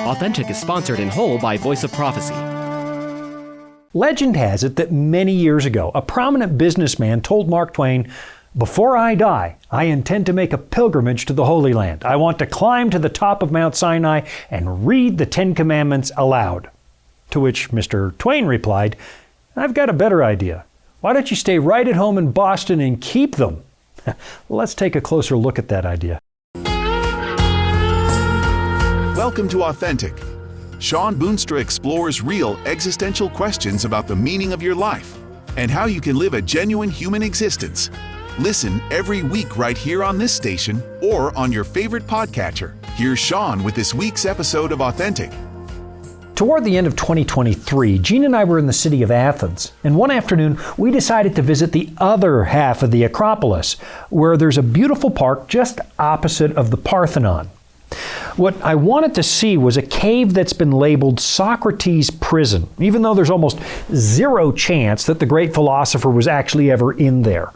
Authentic is sponsored in whole by Voice of Prophecy. Legend has it that many years ago, a prominent businessman told Mark Twain, "Before I die, I intend to make a pilgrimage to the Holy Land. I want to climb to the top of Mount Sinai and read the Ten Commandments aloud." To which Mr. Twain replied, "I've got a better idea. Why don't you stay right at home in Boston and keep them?" Let's take a closer look at that idea. Welcome to Authentic. Shawn Boonstra explores real existential questions about the meaning of your life and how you can live a genuine human existence. Listen every week right here on this station or on your favorite podcatcher. Here's Shawn with this week's episode of Authentic. Toward the end of 2023, Gene and I were in the city of Athens, and one afternoon we decided to visit the other half of the Acropolis, where there's a beautiful park just opposite of the Parthenon. What I wanted to see was a cave that's been labeled Socrates' prison, even though there's almost zero chance that the great philosopher was actually ever in there.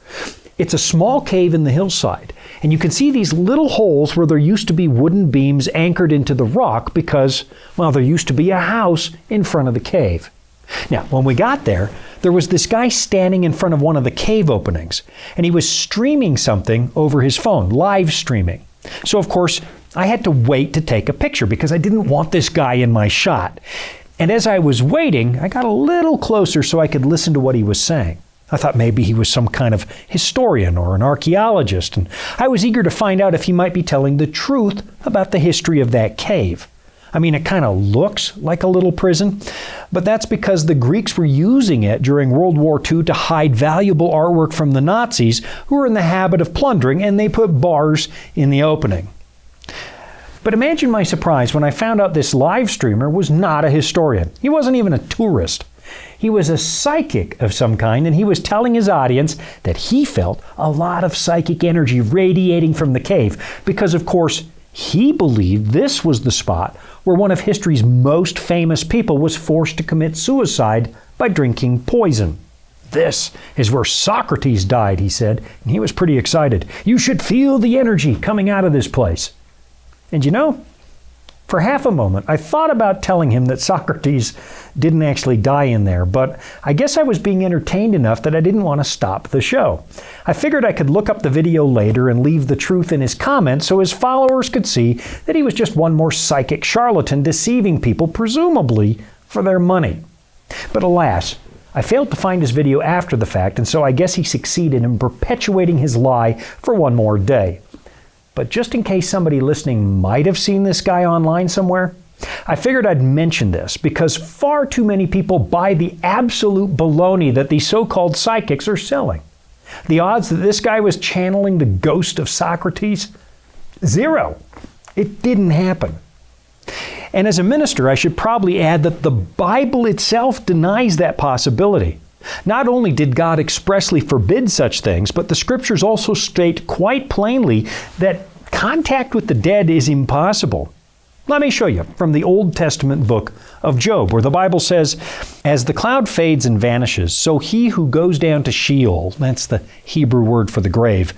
It's a small cave in the hillside, and you can see these little holes where there used to be wooden beams anchored into the rock because, well, there used to be a house in front of the cave. Now, when we got there, there was this guy standing in front of one of the cave openings, and he was streaming something over his phone, live streaming. So, of course, I had to wait to take a picture because I didn't want this guy in my shot. And as I was waiting, I got a little closer so I could listen to what he was saying. I thought maybe he was some kind of historian or an archaeologist, and I was eager to find out if he might be telling the truth about the history of that cave. I mean, it kind of looks like a little prison, but that's because the Greeks were using it during World War II to hide valuable artwork from the Nazis, who were in the habit of plundering, and they put bars in the opening. But imagine my surprise when I found out this live streamer was not a historian. He wasn't even a tourist. He was a psychic of some kind, and he was telling his audience that he felt a lot of psychic energy radiating from the cave because, of course, he believed this was the spot where one of history's most famous people was forced to commit suicide by drinking poison. "This is where Socrates died," he said, and he was pretty excited. "You should feel the energy coming out of this place." And you know, for half a moment, I thought about telling him that Socrates didn't actually die in there, but I guess I was being entertained enough that I didn't want to stop the show. I figured I could look up the video later and leave the truth in his comments so his followers could see that he was just one more psychic charlatan deceiving people, presumably for their money. But alas, I failed to find his video after the fact, and so I guess he succeeded in perpetuating his lie for one more day. But just in case somebody listening might have seen this guy online somewhere, I figured I'd mention this because far too many people buy the absolute baloney that these so-called psychics are selling. The odds that this guy was channeling the ghost of Socrates? Zero. It didn't happen. And as a minister, I should probably add that the Bible itself denies that possibility. Not only did God expressly forbid such things, but the scriptures also state quite plainly that contact with the dead is impossible. Let me show you from the Old Testament book of Job, where the Bible says, "As the cloud fades and vanishes, so he who goes down to Sheol," that's the Hebrew word for the grave,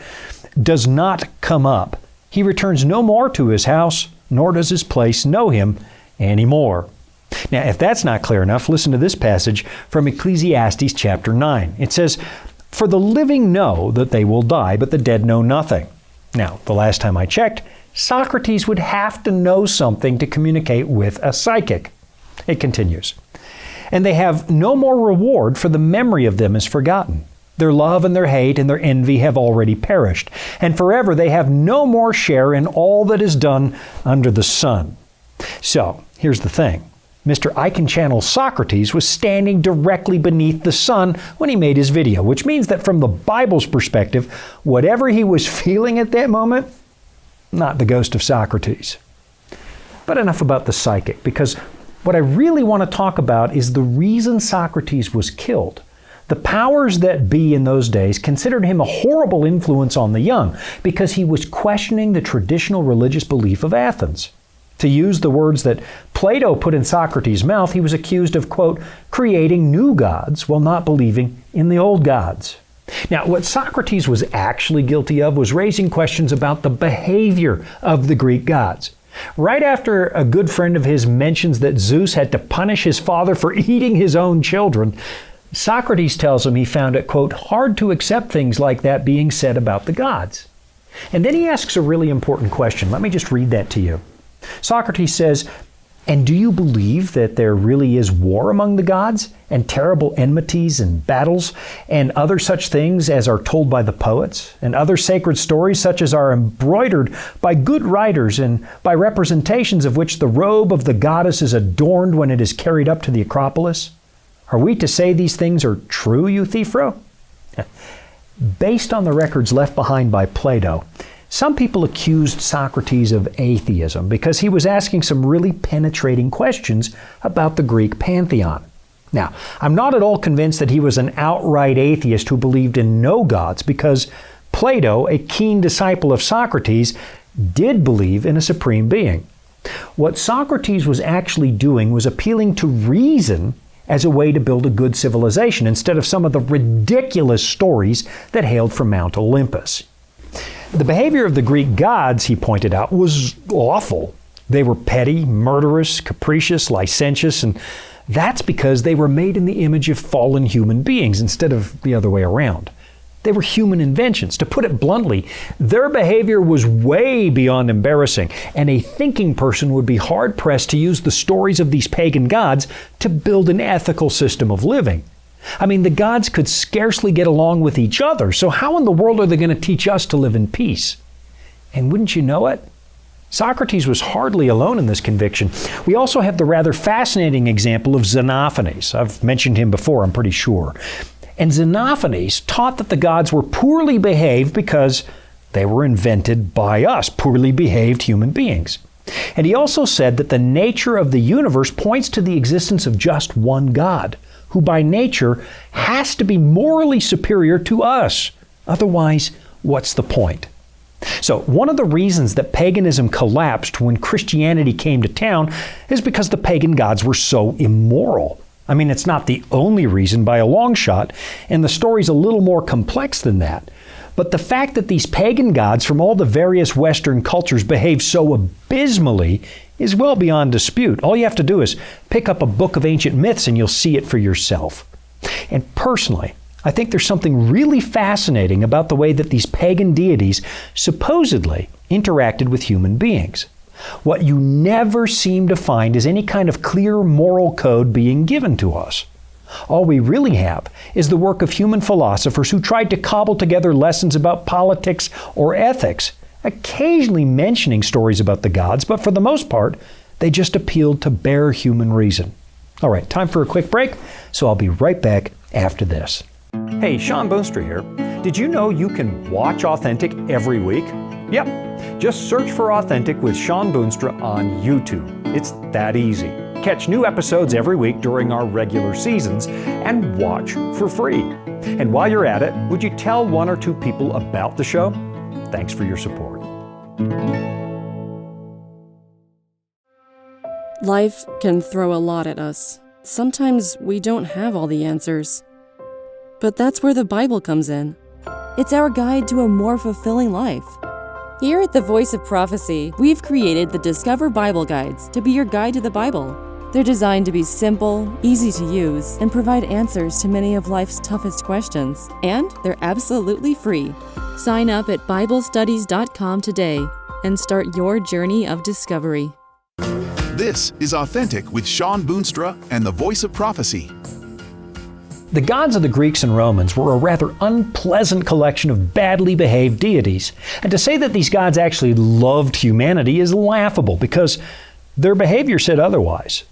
"does not come up. He returns no more to his house, nor does his place know him anymore." Now, if that's not clear enough, listen to this passage from Ecclesiastes chapter 9. It says, "For the living know that they will die, but the dead know nothing." Now, the last time I checked, Socrates would have to know something to communicate with a psychic. It continues, "And they have no more reward, for the memory of them is forgotten. Their love and their hate and their envy have already perished, and forever they have no more share in all that is done under the sun." So, here's the thing. Mr. I Can Channel Socrates was standing directly beneath the sun when he made his video, which means that from the Bible's perspective, whatever he was feeling at that moment, not the ghost of Socrates. But enough about the psychic, because what I really want to talk about is the reason Socrates was killed. The powers that be in those days considered him a horrible influence on the young because he was questioning the traditional religious belief of Athens. To use the words that Plato put in Socrates' mouth, he was accused of, quote, creating new gods while not believing in the old gods. Now, what Socrates was actually guilty of was raising questions about the behavior of the Greek gods. Right after a good friend of his mentions that Zeus had to punish his father for eating his own children, Socrates tells him he found it, quote, hard to accept things like that being said about the gods. And then he asks a really important question. Let me just read that to you. Socrates says, and do you believe that there really is war among the gods, and terrible enmities and battles, and other such things as are told by the poets, and other sacred stories such as are embroidered by good writers, and by representations of which the robe of the goddess is adorned when it is carried up to the Acropolis? Are we to say these things are true, Euthyphro? Based on the records left behind by Plato, some people accused Socrates of atheism because he was asking some really penetrating questions about the Greek pantheon. Now, I'm not at all convinced that he was an outright atheist who believed in no gods, because Plato, a keen disciple of Socrates, did believe in a supreme being. What Socrates was actually doing was appealing to reason as a way to build a good civilization instead of some of the ridiculous stories that hailed from Mount Olympus. The behavior of the Greek gods, he pointed out, was awful. They were petty, murderous, capricious, licentious, and that's because they were made in the image of fallen human beings instead of the other way around. They were human inventions. To put it bluntly, their behavior was way beyond embarrassing, and a thinking person would be hard-pressed to use the stories of these pagan gods to build an ethical system of living. I mean, the gods could scarcely get along with each other, so how in the world are they going to teach us to live in peace? And wouldn't you know it? Socrates was hardly alone in this conviction. We also have the rather fascinating example of Xenophanes. I've mentioned him before, I'm pretty sure. And Xenophanes taught that the gods were poorly behaved because they were invented by us, poorly behaved human beings. And he also said that the nature of the universe points to the existence of just one God, who by nature has to be morally superior to us. Otherwise, what's the point? So one of the reasons that paganism collapsed when Christianity came to town is because the pagan gods were so immoral. I mean, it's not the only reason by a long shot, and the story's a little more complex than that. But the fact that these pagan gods from all the various Western cultures behave so abysmally is well beyond dispute. All you have to do is pick up a book of ancient myths and you'll see it for yourself. And personally, I think there's something really fascinating about the way that these pagan deities supposedly interacted with human beings. What you never seem to find is any kind of clear moral code being given to us. All we really have is the work of human philosophers who tried to cobble together lessons about politics or ethics, occasionally mentioning stories about the gods, but for the most part, they just appealed to bare human reason. All right, time for a quick break, so I'll be right back after this. Hey, Shawn Boonstra here. Did you know you can watch Authentic every week? Yep, just search for Authentic with Shawn Boonstra on YouTube. It's that easy. Catch new episodes every week during our regular seasons and watch for free. And while you're at it, would you tell one or two people about the show? Thanks for your support. Life can throw a lot at us. Sometimes we don't have all the answers. But that's where the Bible comes in. It's our guide to a more fulfilling life. Here at the Voice of Prophecy, we've created the Discover Bible Guides to be your guide to the Bible. They're designed to be simple, easy to use, and provide answers to many of life's toughest questions. And they're absolutely free. Sign up at BibleStudies.com today and start your journey of discovery. This is Authentic with Shawn Boonstra and the Voice of Prophecy. The gods of the Greeks and Romans were a rather unpleasant collection of badly behaved deities. And to say that these gods actually loved humanity is laughable because their behavior said otherwise.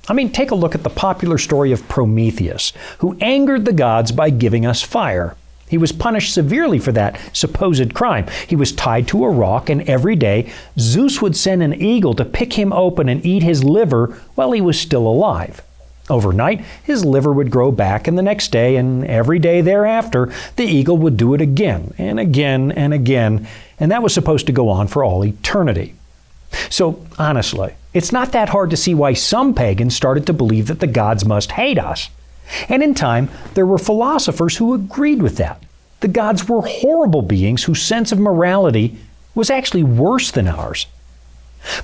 I mean, take a look at the popular story of Prometheus, who angered the gods by giving us fire. He was punished severely for that supposed crime. He was tied to a rock, and every day Zeus would send an eagle to pick him open and eat his liver while he was still alive. Overnight, his liver would grow back, and the next day and every day thereafter, the eagle would do it again and again and again, and that was supposed to go on for all eternity. So, honestly, it's not that hard to see why some pagans started to believe that the gods must hate us. And in time, there were philosophers who agreed with that. The gods were horrible beings whose sense of morality was actually worse than ours.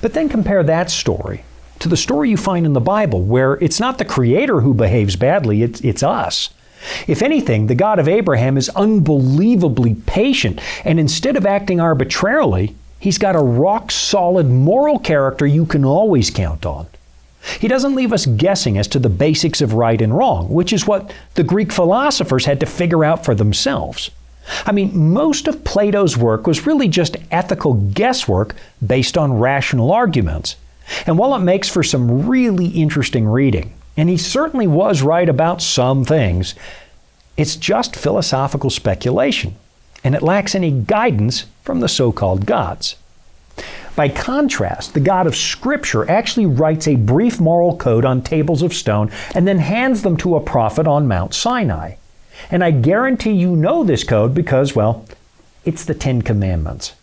But then compare that story to the story you find in the Bible, where it's not the Creator who behaves badly, it's us. If anything, the God of Abraham is unbelievably patient, and instead of acting arbitrarily, He's got a rock-solid moral character you can always count on. He doesn't leave us guessing as to the basics of right and wrong, which is what the Greek philosophers had to figure out for themselves. I mean, most of Plato's work was really just ethical guesswork based on rational arguments. And while it makes for some really interesting reading, and he certainly was right about some things, it's just philosophical speculation, and it lacks any guidance from the so-called gods. By contrast, the God of Scripture actually writes a brief moral code on tables of stone and then hands them to a prophet on Mount Sinai. And I guarantee you know this code because, well, it's the Ten Commandments.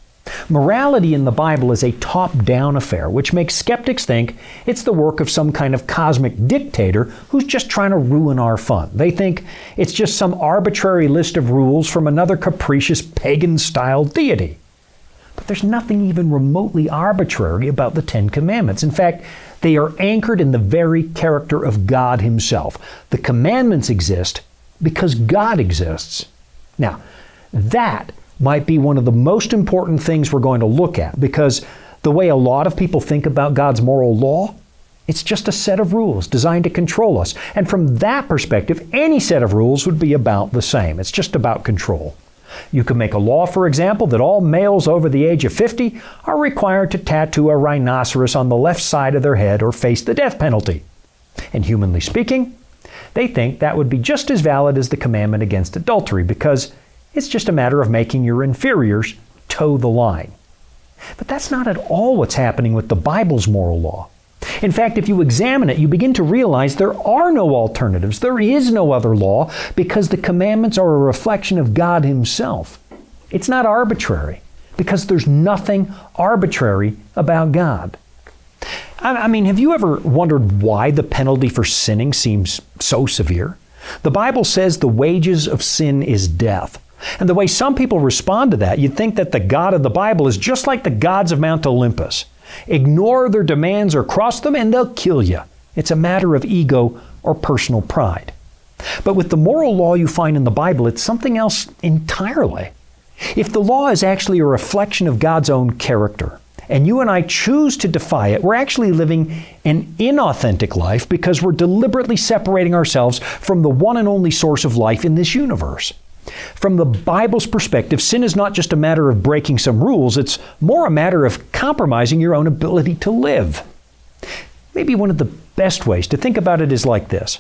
Morality in the Bible is a top-down affair, which makes skeptics think it's the work of some kind of cosmic dictator who's just trying to ruin our fun. They think it's just some arbitrary list of rules from another capricious pagan-style deity. But there's nothing even remotely arbitrary about the Ten Commandments. In fact, they are anchored in the very character of God Himself. The commandments exist because God exists. Now, that might be one of the most important things we're going to look at, because the way a lot of people think about God's moral law, it's just a set of rules designed to control us. And from that perspective, any set of rules would be about the same. It's just about control. You could make a law, for example, that all males over the age of 50 are required to tattoo a rhinoceros on the left side of their head or face the death penalty. And humanly speaking, they think that would be just as valid as the commandment against adultery, because it's just a matter of making your inferiors toe the line. But that's not at all what's happening with the Bible's moral law. In fact, if you examine it, you begin to realize there are no alternatives. There is no other law, because the commandments are a reflection of God Himself. It's not arbitrary, because there's nothing arbitrary about God. I mean, have you ever wondered why the penalty for sinning seems so severe? The Bible says the wages of sin is death. And the way some people respond to that, you'd think that the God of the Bible is just like the gods of Mount Olympus. Ignore their demands or cross them and they'll kill you. It's a matter of ego or personal pride. But with the moral law you find in the Bible, it's something else entirely. If the law is actually a reflection of God's own character, and you and I choose to defy it, we're actually living an inauthentic life, because we're deliberately separating ourselves from the one and only source of life in this universe. From the Bible's perspective, sin is not just a matter of breaking some rules, it's more a matter of compromising your own ability to live. Maybe one of the best ways to think about it is like this.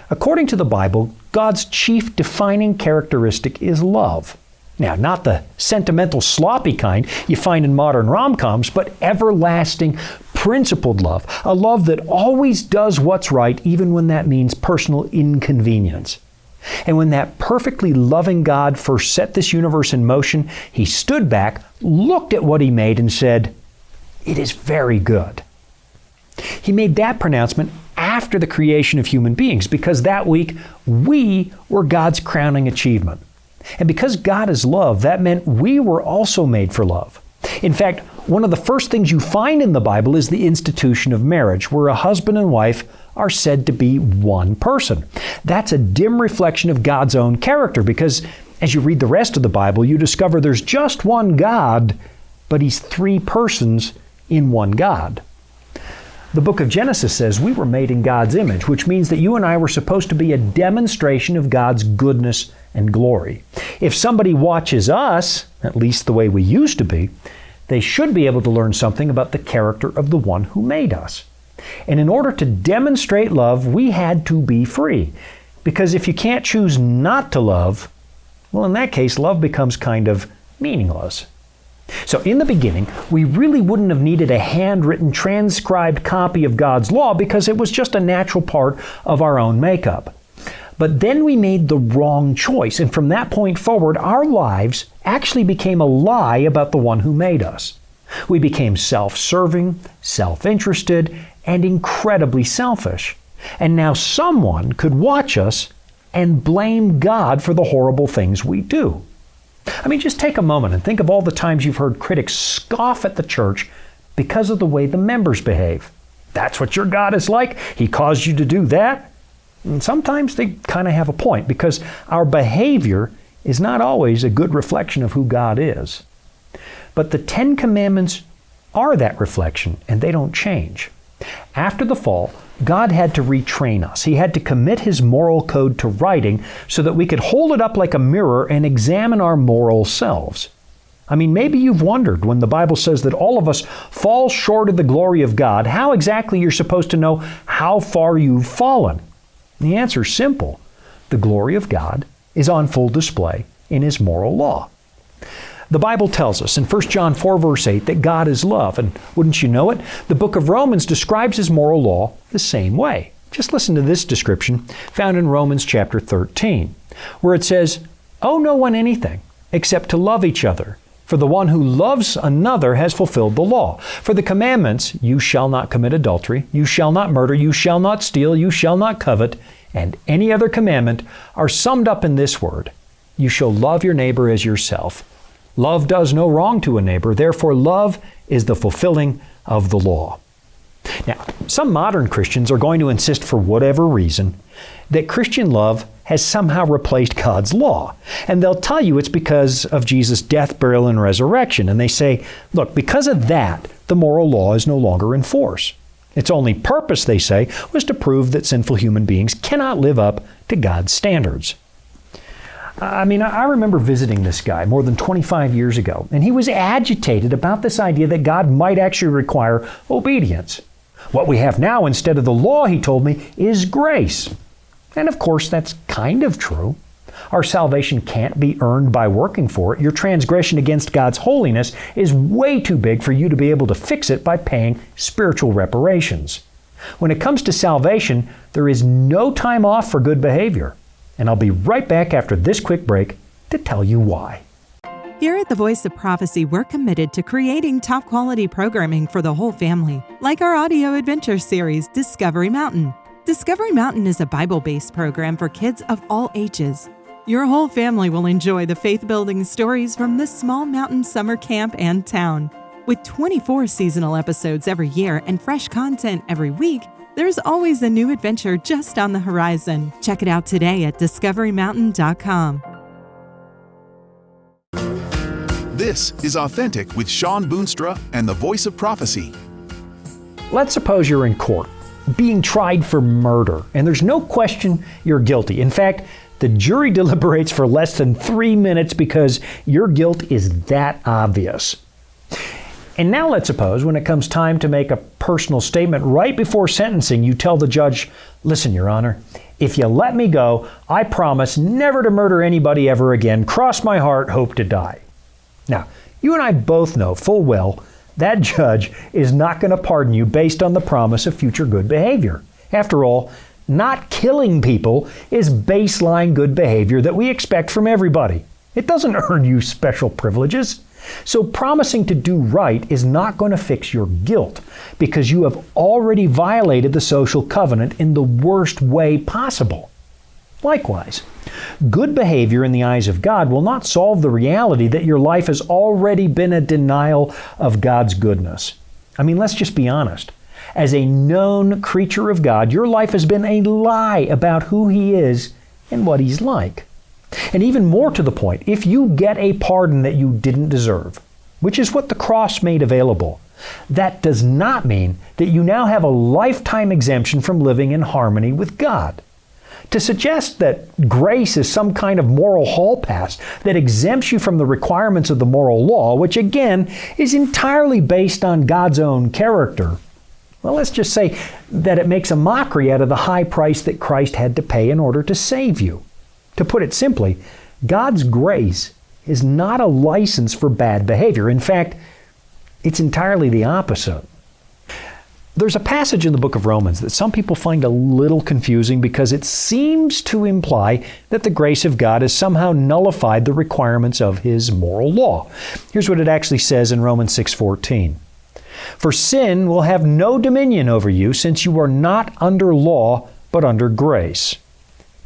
According to the Bible, God's chief defining characteristic is love. Now, not the sentimental, sloppy kind you find in modern rom-coms, but everlasting, principled love. A love that always does what's right, even when that means personal inconvenience. And when that perfectly loving God first set this universe in motion, He stood back, looked at what He made, and said, "It is very good." He made that pronouncement after the creation of human beings, because that week we were God's crowning achievement. And because God is love, that meant we were also made for love. In fact, one of the first things you find in the Bible is the institution of marriage, where a husband and wife are said to be one person. That's a dim reflection of God's own character, because as you read the rest of the Bible, you discover there's just one God, but He's three persons in one God. The book of Genesis says we were made in God's image, which means that you and I were supposed to be a demonstration of God's goodness and glory. If somebody watches us, at least the way we used to be, they should be able to learn something about the character of the one who made us. And in order to demonstrate love, we had to be free. Because if you can't choose not to love, well, in that case, love becomes kind of meaningless. So in the beginning, we really wouldn't have needed a handwritten, transcribed copy of God's law, because it was just a natural part of our own makeup. But then we made the wrong choice, and from that point forward, our lives actually became a lie about the one who made us. We became self-serving, self-interested, and incredibly selfish. And now someone could watch us and blame God for the horrible things we do. I mean, just take a moment and think of all the times you've heard critics scoff at the church because of the way the members behave. That's what your God is like. He caused you to do that. And sometimes they kind of have a point because our behavior is not always a good reflection of who God is. But the 10 Commandments are that reflection, and they don't change. After the fall, God had to retrain us. He had to commit His moral code to writing so that we could hold it up like a mirror and examine our moral selves. I mean, maybe you've wondered when the Bible says that all of us fall short of the glory of God, how exactly you're supposed to know how far you've fallen. The answer is simple. The glory of God is on full display in His moral law. The Bible tells us in 1 John 4 verse 8 that God is love, and wouldn't you know it, the book of Romans describes His moral law the same way. Just listen to this description found in Romans chapter 13, where it says, "Owe no one anything except to love each other. For the one who loves another has fulfilled the law. For the commandments, you shall not commit adultery, you shall not murder, you shall not steal, you shall not covet, and any other commandment are summed up in this word, you shall love your neighbor as yourself. Love does no wrong to a neighbor, therefore love is the fulfilling of the law." Now, some modern Christians are going to insist for whatever reason that Christian love has somehow replaced God's law. And they'll tell you it's because of Jesus' death, burial, and resurrection. And they say, look, because of that, the moral law is no longer in force. Its only purpose, they say, was to prove that sinful human beings cannot live up to God's standards. I mean, I remember visiting this guy more than 25 years ago, and he was agitated about this idea that God might actually require obedience. What we have now instead of the law, he told me, is grace. And of course, that's kind of true. Our salvation can't be earned by working for it. Your transgression against God's holiness is way too big for you to be able to fix it by paying spiritual reparations. When it comes to salvation, there is no time off for good behavior. And I'll be right back after this quick break to tell you why. Here at the Voice of Prophecy, we're committed to creating top-quality programming for the whole family, like our audio adventure series, Discovery Mountain. Discovery Mountain is a Bible-based program for kids of all ages. Your whole family will enjoy the faith-building stories from this small mountain summer camp and town. With 24 seasonal episodes every year and fresh content every week, there's always a new adventure just on the horizon. Check it out today at discoverymountain.com. This is Authentic with Shawn Boonstra and the Voice of Prophecy. Let's suppose you're in court, being tried for murder, and there's no question you're guilty. In fact, the jury deliberates for less than 3 minutes because your guilt is that obvious. And now let's suppose when it comes time to make a personal statement right before sentencing, you tell the judge, "Listen, Your Honor, if you let me go, I promise never to murder anybody ever again. Cross my heart, hope to die." Now, you and I both know full well that judge is not going to pardon you based on the promise of future good behavior. After all, not killing people is baseline good behavior that we expect from everybody. It doesn't earn you special privileges. So promising to do right is not going to fix your guilt because you have already violated the social covenant in the worst way possible. Likewise, good behavior in the eyes of God will not solve the reality that your life has already been a denial of God's goodness. I mean, let's just be honest. As a known creature of God, your life has been a lie about who He is and what He's like. And even more to the point, if you get a pardon that you didn't deserve, which is what the cross made available, that does not mean that you now have a lifetime exemption from living in harmony with God. To suggest that grace is some kind of moral hall pass that exempts you from the requirements of the moral law, which again is entirely based on God's own character, well, let's just say that it makes a mockery out of the high price that Christ had to pay in order to save you. To put it simply, God's grace is not a license for bad behavior. In fact, it's entirely the opposite. There's a passage in the book of Romans that some people find a little confusing because it seems to imply that the grace of God has somehow nullified the requirements of His moral law. Here's what it actually says in Romans 6:14. "For sin will have no dominion over you, since you are not under law, but under grace."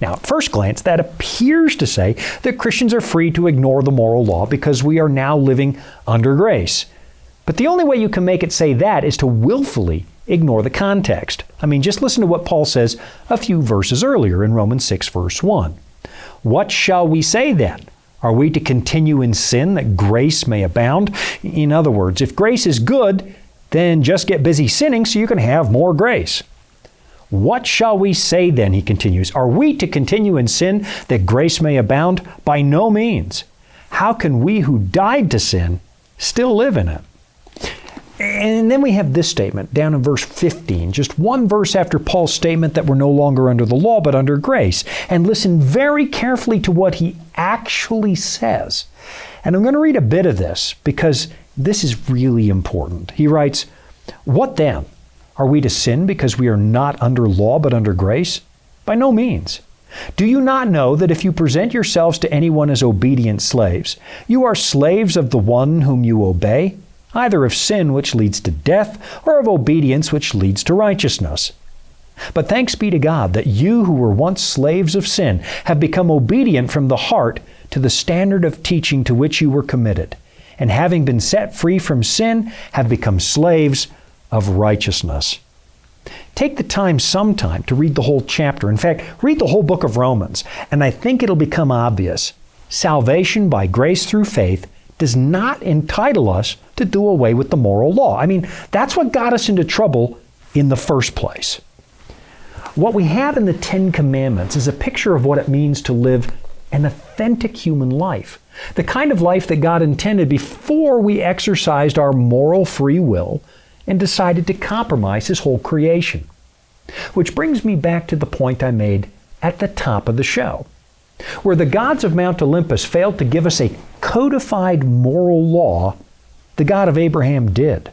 Now, at first glance, that appears to say that Christians are free to ignore the moral law because we are now living under grace. But the only way you can make it say that is to willfully ignore the context. I mean, just listen to what Paul says a few verses earlier in Romans 6, verse 1. What shall we say then? Are we to continue in sin that grace may abound? In other words, if grace is good, then just get busy sinning so you can have more grace. What shall we say then, he continues? Are we to continue in sin that grace may abound? By no means. How can we who died to sin still live in it? And then we have this statement down in verse 15, just one verse after Paul's statement that we're no longer under the law but under grace. And listen very carefully to what he actually says. And I'm going to read a bit of this because this is really important. He writes, "What then? Are we to sin because we are not under law but under grace? By no means. Do you not know that if you present yourselves to anyone as obedient slaves, you are slaves of the one whom you obey, either of sin which leads to death or of obedience which leads to righteousness? But thanks be to God that you who were once slaves of sin have become obedient from the heart to the standard of teaching to which you were committed, and having been set free from sin, have become slaves of righteousness." Take the time sometime to read the whole chapter. In fact, read the whole book of Romans, and I think it'll become obvious. Salvation by grace through faith does not entitle us to do away with the moral law. I mean, that's what got us into trouble in the first place. What we have in the Ten Commandments is a picture of what it means to live an authentic human life, the kind of life that God intended before we exercised our moral free will and decided to compromise His whole creation. Which brings me back to the point I made at the top of the show. Where the gods of Mount Olympus failed to give us a codified moral law, the God of Abraham did.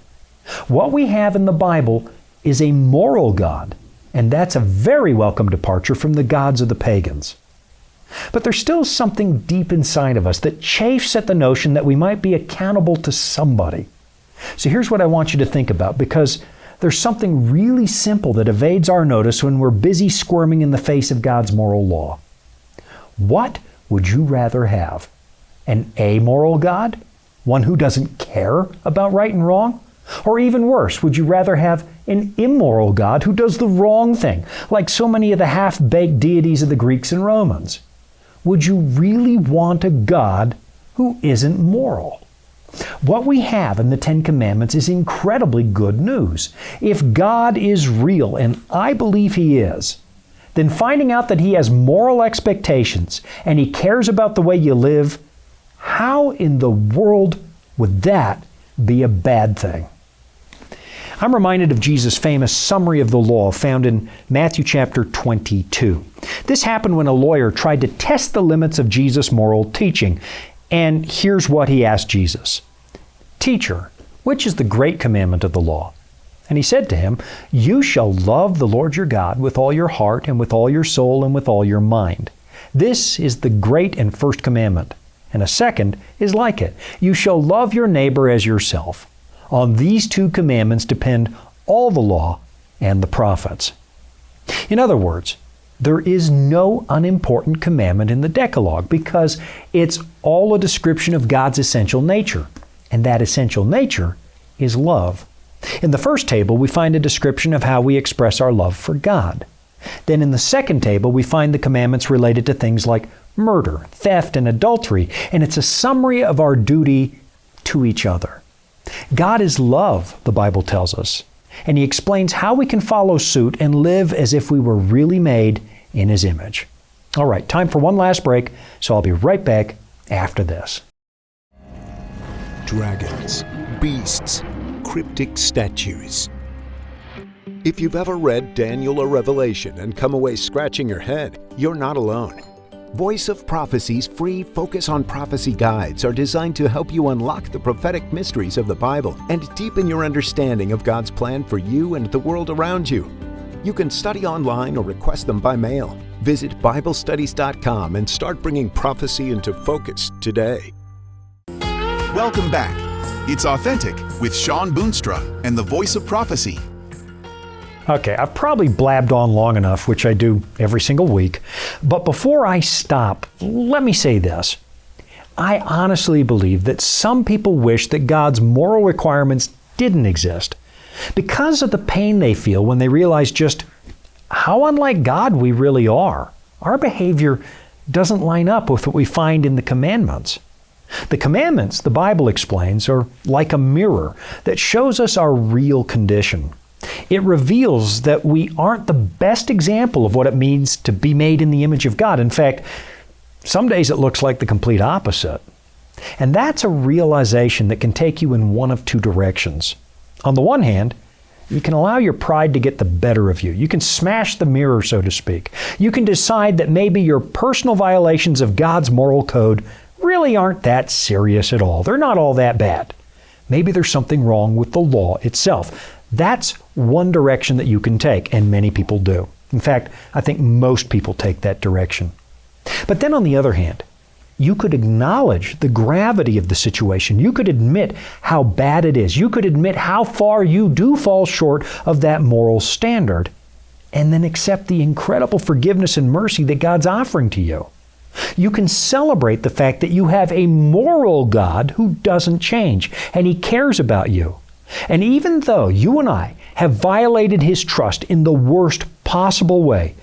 What we have in the Bible is a moral God, and that's a very welcome departure from the gods of the pagans. But there's still something deep inside of us that chafes at the notion that we might be accountable to somebody. So here's what I want you to think about, because there's something really simple that evades our notice when we're busy squirming in the face of God's moral law. What would you rather have? An amoral God? One who doesn't care about right and wrong? Or even worse, would you rather have an immoral God who does the wrong thing, like so many of the half-baked deities of the Greeks and Romans? Would you really want a God who isn't moral? What we have in the Ten Commandments is incredibly good news. If God is real, and I believe He is, then finding out that He has moral expectations and He cares about the way you live, how in the world would that be a bad thing? I'm reminded of Jesus' famous summary of the law found in Matthew chapter 22. This happened when a lawyer tried to test the limits of Jesus' moral teaching. And here's what he asked Jesus. "Teacher, which is the great commandment of the law?" And he said to him, "You shall love the Lord your God with all your heart and with all your soul and with all your mind. This is the great and first commandment. And a second is like it. You shall love your neighbor as yourself. On these two commandments depend all the law and the prophets." In other words, there is no unimportant commandment in the Decalogue because it's all a description of God's essential nature. And that essential nature is love. In the first table, we find a description of how we express our love for God. Then in the second table, we find the commandments related to things like murder, theft, and adultery. And it's a summary of our duty to each other. God is love, the Bible tells us. And He explains how we can follow suit and live as if we were really made in His image. All right, time for one last break, so I'll be right back after this. Dragons, beasts, cryptic statues. If you've ever read Daniel or Revelation and come away scratching your head, you're not alone. Voice of Prophecy's free Focus on Prophecy guides are designed to help you unlock the prophetic mysteries of the Bible and deepen your understanding of God's plan for you and the world around you. You can study online or request them by mail. Visit BibleStudies.com and start bringing prophecy into focus today. Welcome back. It's Authentic with Shawn Boonstra and the Voice of Prophecy. Okay, I've probably blabbed on long enough, which I do every single week. But before I stop, let me say this. I honestly believe that some people wish that God's moral requirements didn't exist because of the pain they feel when they realize just how unlike God we really are. Our behavior doesn't line up with what we find in the commandments. The commandments, the Bible explains, are like a mirror that shows us our real condition. It reveals that we aren't the best example of what it means to be made in the image of God. In fact, some days it looks like the complete opposite. And that's a realization that can take you in one of two directions. On the one hand, you can allow your pride to get the better of you. You can smash the mirror, so to speak. You can decide that maybe your personal violations of God's moral code really aren't that serious at all. They're not all that bad. Maybe there's something wrong with the law itself. That's one direction that you can take, and many people do. In fact, I think most people take that direction. But then on the other hand, you could acknowledge the gravity of the situation. You could admit how bad it is. You could admit how far you do fall short of that moral standard, and then accept the incredible forgiveness and mercy that God's offering to you. You can celebrate the fact that you have a moral God who doesn't change, and He cares about you. And even though you and I have violated His trust in the worst possible way,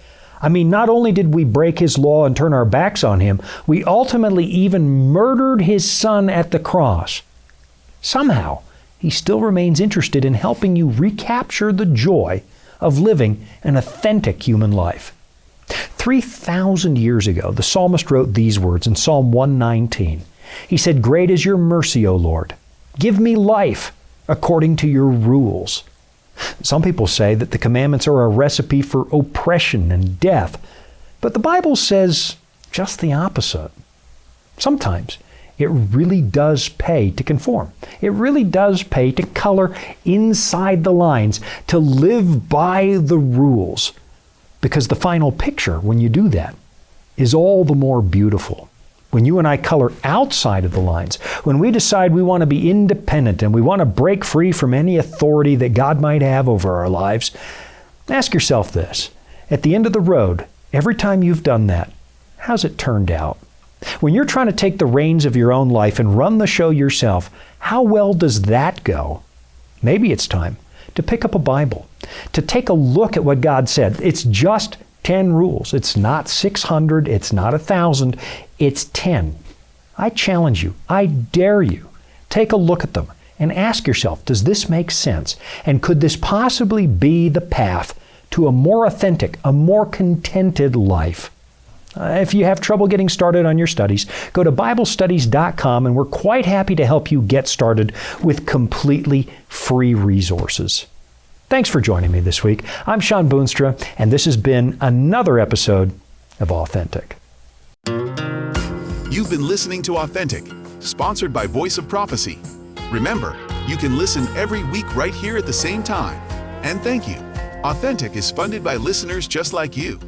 I mean, not only did we break His law and turn our backs on Him, we ultimately even murdered His Son at the cross. Somehow, He still remains interested in helping you recapture the joy of living an authentic human life. 3,000 years ago, the psalmist wrote these words in Psalm 119. He said, "Great is your mercy, O Lord. Give me life according to your rules." Some people say that the commandments are a recipe for oppression and death, but the Bible says just the opposite. Sometimes it really does pay to conform. It really does pay to color inside the lines, to live by the rules, because the final picture, when you do that, is all the more beautiful. When you and I color outside of the lines, when we decide we want to be independent and we want to break free from any authority that God might have over our lives, ask yourself this. At the end of the road, every time you've done that, how's it turned out? When you're trying to take the reins of your own life and run the show yourself, how well does that go? Maybe it's time to pick up a Bible, to take a look at what God said. It's just 10 rules. It's not 600. It's not 1,000. It's 10. I challenge you. I dare you. Take a look at them and ask yourself, does this make sense? And could this possibly be the path to a more authentic, a more contented life? If you have trouble getting started on your studies, go to BibleStudies.com, and we're quite happy to help you get started with completely free resources. Thanks for joining me this week. I'm Shawn Boonstra, and this has been another episode of Authentic. You've been listening to Authentic, sponsored by Voice of Prophecy. Remember, you can listen every week right here at the same time. And thank you. Authentic is funded by listeners just like you.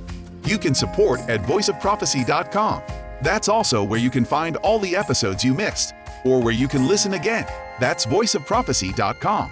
You can support at voiceofprophecy.com. That's also where you can find all the episodes you missed, or where you can listen again. That's voiceofprophecy.com.